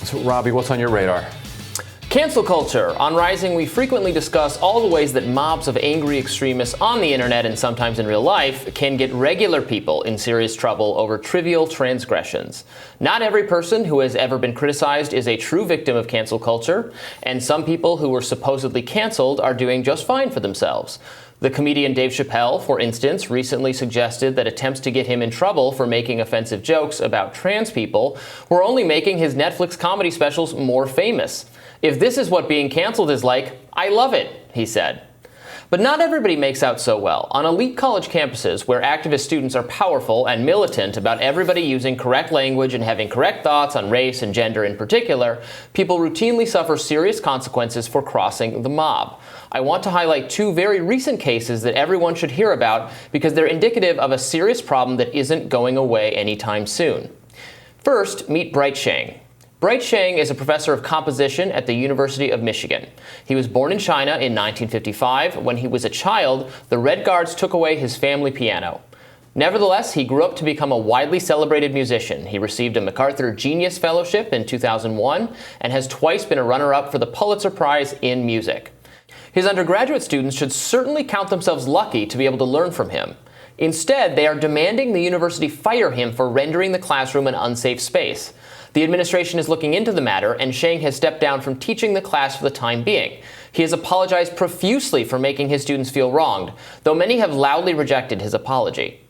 So, Robby, what's on your radar? Cancel culture. On Rising, we frequently discuss all the ways that mobs of angry extremists on the internet and sometimes in real life can get regular people in serious trouble over trivial transgressions. Not every person who has ever been criticized is a true victim of cancel culture, and some people who were supposedly canceled are doing just fine for themselves. The comedian Dave Chappelle, for instance, recently suggested that attempts to get him in trouble for making offensive jokes about trans people were only making his Netflix comedy specials more famous. If this is what being canceled is like, I love it, he said. But not everybody makes out so well. On elite college campuses, where activist students are powerful and militant about everybody using correct language and having correct thoughts on race and gender in particular, people routinely suffer serious consequences for crossing the mob. I want to highlight two very recent cases that everyone should hear about because they're indicative of a serious problem that isn't going away anytime soon. First, meet Bright Sheng. Bright Sheng is a professor of composition at the University of Michigan. He was born in China in 1955. When he was a child, the Red Guards took away his family piano. Nevertheless, he grew up to become a widely celebrated musician. He received a MacArthur Genius Fellowship in 2001 and has twice been a runner-up for the Pulitzer Prize in Music. His undergraduate students should certainly count themselves lucky to be able to learn from him. Instead, they are demanding the university fire him for rendering the classroom an unsafe space. The administration is looking into the matter, and Sheng has stepped down from teaching the class for the time being. He has apologized profusely for making his students feel wronged, though many have loudly rejected his apology.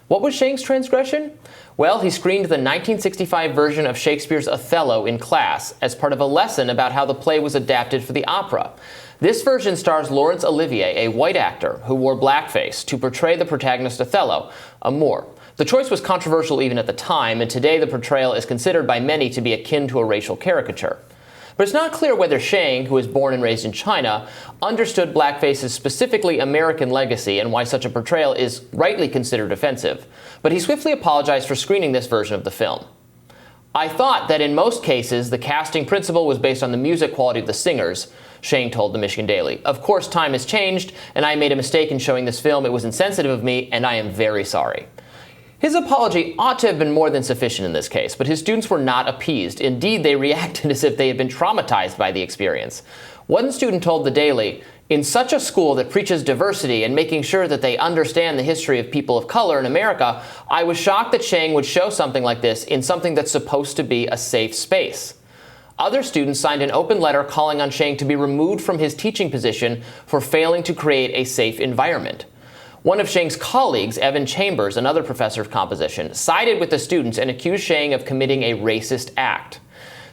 What was Sheng's transgression? Well, he screened the 1965 version of Shakespeare's Othello in class as part of a lesson about how the play was adapted for the opera. This version stars Laurence Olivier, a white actor who wore blackface to portray the protagonist Othello, a Moor. The choice was controversial even at the time, and today the portrayal is considered by many to be akin to a racial caricature. But it's not clear whether Sheng, who was born and raised in China, understood blackface's specifically American legacy and why such a portrayal is rightly considered offensive. But he swiftly apologized for screening this version of the film. I thought that in most cases, the casting principle was based on the music quality of the singers, Sheng told the Michigan Daily. Of course, time has changed, and I made a mistake in showing this film. It was insensitive of me, and I am very sorry. His apology ought to have been more than sufficient in this case, but his students were not appeased. Indeed, they reacted as if they had been traumatized by the experience. One student told the Daily, "In such a school that preaches diversity and making sure that they understand the history of people of color in America, I was shocked that Sheng would show something like this in something that's supposed to be a safe space." Other students signed an open letter calling on Sheng to be removed from his teaching position for failing to create a safe environment. One of Sheng's colleagues, Evan Chambers, another professor of composition, sided with the students and accused Sheng of committing a racist act.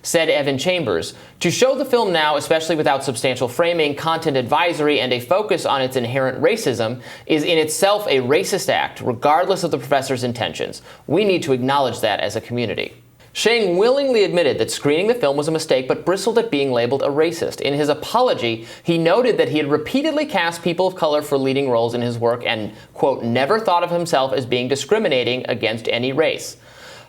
Said Evan Chambers, "To show the film now, especially without substantial framing, content advisory, and a focus on its inherent racism, is in itself a racist act, regardless of the professor's intentions. We need to acknowledge that as a community." Sheng willingly admitted that screening the film was a mistake, but bristled at being labeled a racist. In his apology, he noted that he had repeatedly cast people of color for leading roles in his work and, quote, never thought of himself as being discriminating against any race.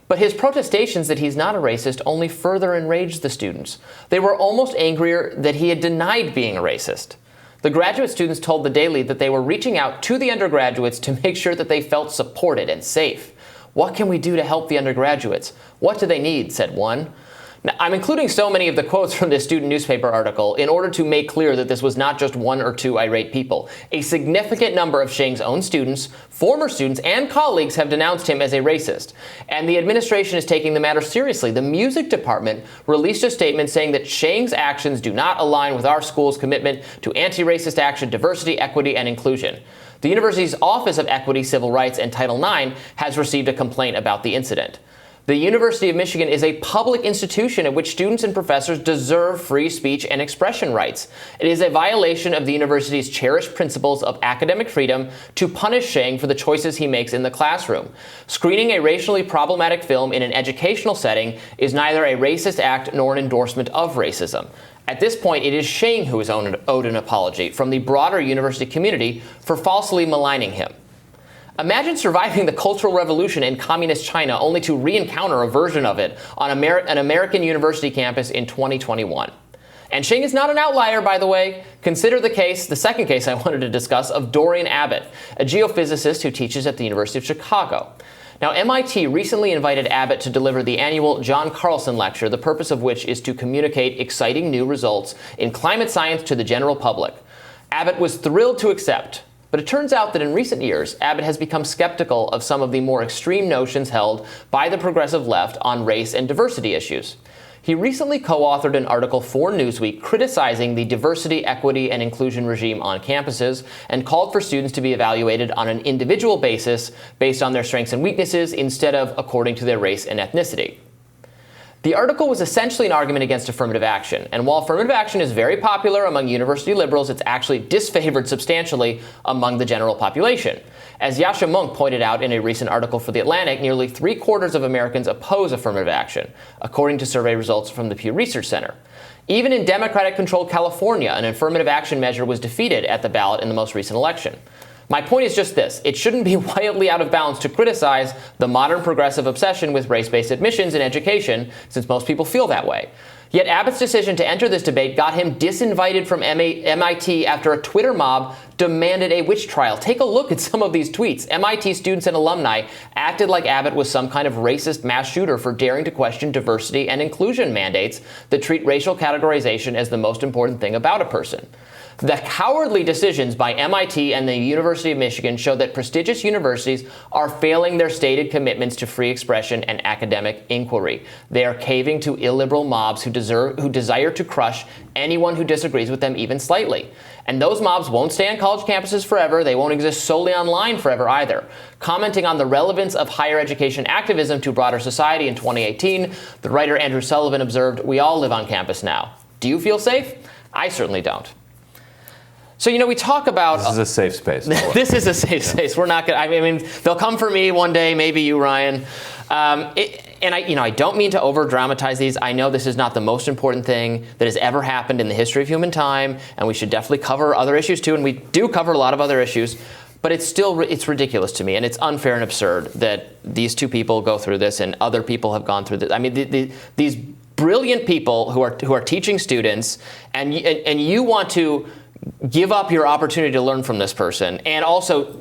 But his protestations that he's not a racist only further enraged the students. They were almost angrier that he had denied being a racist. The graduate students told the Daily that they were reaching out to the undergraduates to make sure that they felt supported and safe. "What can we do to help the undergraduates? What do they need?" said one. Now, I'm including so many of the quotes from this student newspaper article in order to make clear that this was not just one or two irate people. A significant number of Sheng's own students, former students, and colleagues have denounced him as a racist. And the administration is taking the matter seriously. The music department released a statement saying that Sheng's actions do not align with our school's commitment to anti-racist action, diversity, equity, and inclusion. The university's Office of Equity, Civil Rights, and Title IX has received a complaint about the incident. The University of Michigan is a public institution at which students and professors deserve free speech and expression rights. It is a violation of the university's cherished principles of academic freedom to punish Sheng for the choices he makes in the classroom. Screening a racially problematic film in an educational setting is neither a racist act nor an endorsement of racism. At this point, it is Sheng who is owed an apology from the broader university community for falsely maligning him. Imagine surviving the Cultural Revolution in communist China only to re-encounter a version of it on an American university campus in 2021. And Sheng is not an outlier, by the way. Consider the second case I wanted to discuss, of Dorian Abbott, a geophysicist who teaches at the University of Chicago. Now, MIT recently invited Abbott to deliver the annual John Carlson Lecture, the purpose of which is to communicate exciting new results in climate science to the general public. Abbott was thrilled to accept, but it turns out that in recent years, Abbott has become skeptical of some of the more extreme notions held by the progressive left on race and diversity issues. He recently co-authored an article for Newsweek criticizing the diversity, equity, and inclusion regime on campuses and called for students to be evaluated on an individual basis based on their strengths and weaknesses instead of according to their race and ethnicity. The article was essentially an argument against affirmative action, and while affirmative action is very popular among university liberals, it's actually disfavored substantially among the general population. As Yasha Monk pointed out in a recent article for The Atlantic, nearly 3/4 of Americans oppose affirmative action, according to survey results from the Pew Research Center. Even in Democratic-controlled California, an affirmative action measure was defeated at the ballot in the most recent election. My point is just this. It shouldn't be wildly out of bounds to criticize the modern progressive obsession with race-based admissions in education, since most people feel that way. Yet Abbott's decision to enter this debate got him disinvited from MIT after a Twitter mob demanded a witch trial. Take a look at some of these tweets. MIT students and alumni acted like Abbott was some kind of racist mass shooter for daring to question diversity and inclusion mandates that treat racial categorization as the most important thing about a person. The cowardly decisions by MIT and the University of Michigan show that prestigious universities are failing their stated commitments to free expression and academic inquiry. They are caving to illiberal mobs who desire to crush anyone who disagrees with them even slightly. And those mobs won't stay on college campuses forever. They won't exist solely online forever either. Commenting on the relevance of higher education activism to broader society in 2018, the writer Andrew Sullivan observed, "We all live on campus now. Do you feel safe? I certainly don't." So, we talk about... This is a safe space. This is a safe space. We're not going to... I mean, they'll come for me one day, maybe you, Ryan. I don't mean to over-dramatize these. I know this is not the most important thing that has ever happened in the history of human time, and we should definitely cover other issues, too, and we do cover a lot of other issues. But it's ridiculous to me, and it's unfair and absurd that these two people go through this and other people have gone through this. I mean, these brilliant people who are teaching students, and you want to give up your opportunity to learn from this person and also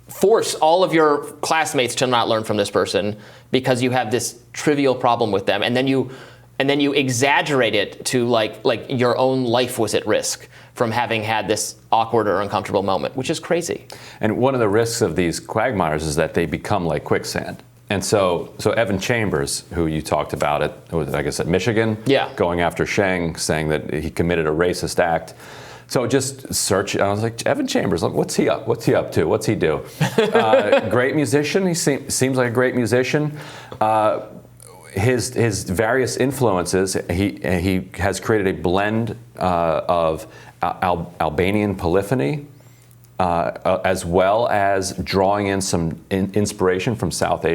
force all of your classmates to not learn from this person because you have this trivial problem with them, and then you exaggerate it to like your own life was at risk from having had this awkward or uncomfortable moment, which is crazy. And one of the risks of these quagmires is that they become like quicksand. And so Evan Chambers, who you talked about at Michigan, going after Sheng, saying that he committed a racist act. So just search. I was like, Evan Chambers, look, what's he up to? What's he do? Great musician. He seems like a great musician. His various influences. He has created a blend of Albanian polyphony, as well as drawing in some inspiration from South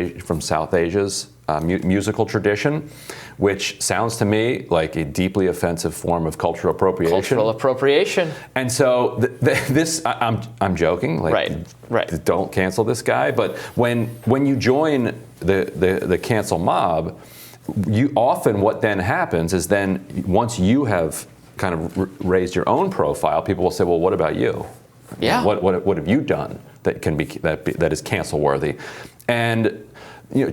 Asia's musical tradition, which sounds to me like a deeply offensive form of cultural appropriation. Cultural appropriation. And so this, I'm joking. Like, right. Don't cancel this guy. But when you join the cancel mob, what then happens is then once you have kind of raised your own profile, people will say, well, what about you? Yeah. What have you done that is cancel worthy? And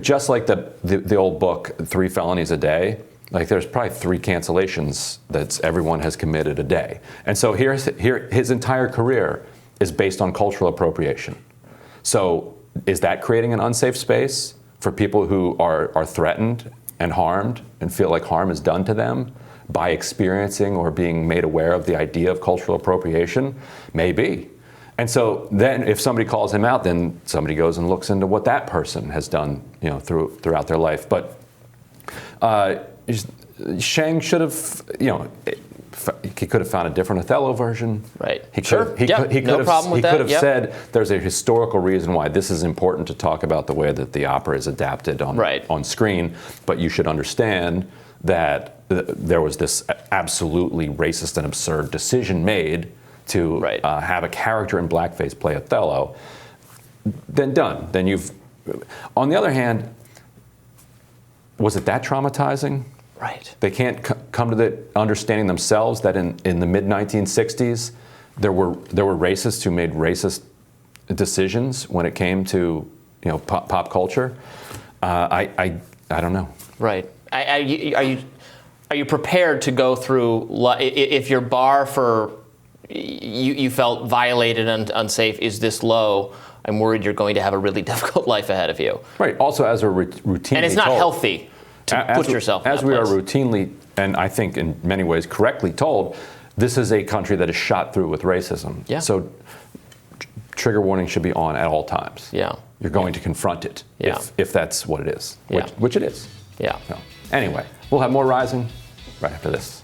just like the old book, 3 Felonies a Day, like there's probably 3 cancellations that everyone has committed a day. And so his entire career is based on cultural appropriation. So is that creating an unsafe space for people who are threatened and harmed and feel like harm is done to them by experiencing or being made aware of the idea of cultural appropriation? Maybe. And so then if somebody calls him out, then somebody goes and looks into what that person has done, throughout their life. But Sheng should have, he could have found a different Othello version. Right. He could have said there's a historical reason why this is important to talk about the way that the opera is adapted on screen, but you should understand that there was this absolutely racist and absurd decision made to have a character in blackface play Othello. Then done. Then you've. On the other hand, was it that traumatizing? Right. They can't come to the understanding themselves that in the mid-1960s there were racists who made racist decisions when it came to pop culture. I don't know. Right. Are you prepared to go through, if your bar for you felt violated and unsafe is this low? I'm worried you're going to have a really difficult life ahead of you. Right. Also, as we're routinely and it's not told, healthy to put yourself in as that we place. are routinely, and I think in many ways correctly told, this is a country that is shot through with racism. Yeah. So trigger warning should be on at all times. Yeah. You're going to confront it if that's what it is, which it is. Yeah. So, anyway, we'll have more Rising right after this.